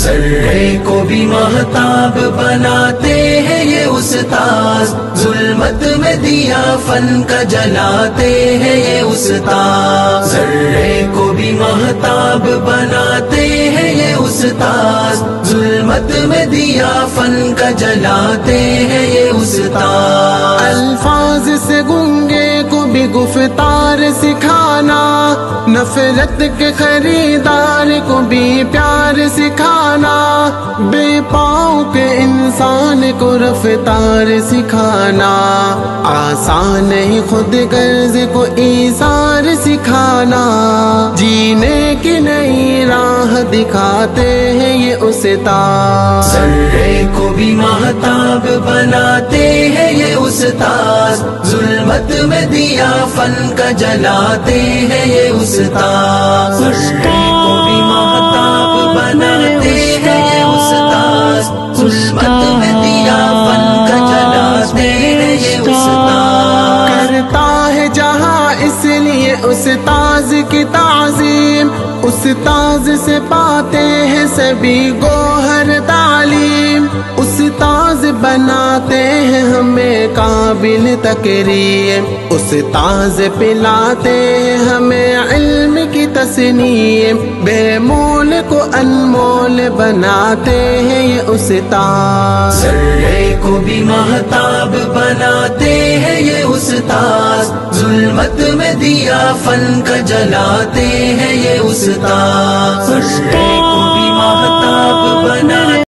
ذرے کو بھی مہتاب بناتے ہیں یہ استاد، ظلمت میں دیا فن کا جلاتے ہیں یہ استاد، ذرے کو بھی مہتاب بناتے ہیں یہ استاد، ظلمت میں دیا فن کا جلاتے ہیں یہ استاد۔ الفاظ سے گنگے کو بھی گفتار سکھانا، نفرت کے خریدار کو بھی پیار سکھانا، بے پاؤں کے انسان کو رفتار سکھانا، آسان نہیں خود غرض کو ایثار سکھانا، جینے کی نئی راہ دکھاتے ہیں یہ استاد، ذرے کو بھی مہتاب بناتے ہیں یہ استاد، ظلمت میں دیا فن کا جلاتے ہیں یہ استاد، ذرے کو بھی مہتاب بناتے ہیں یہ استاد، ظلمت میں دیا فن کا جلاتے ہیں یہ استاد۔ کرتا ہے جہاں اس لیے استاذ کی تعظیم، استاذ سے پاتے ہیں سبھی گوہر تعلیم، استاذ بناتے ہیں ہمیں قابل تکریم، استاذ پلاتے ہیں ہمیں علم کی تسنیم، بے مول کو انمول بناتے ہیں یہ استاذ، ذرے کو بھی مہتاب بناتے ہیں یہ استاد، ظلمت میں دیا فن کا جلاتے ہیں یہ استاد، ذرے کو بھی مہتاب بناتے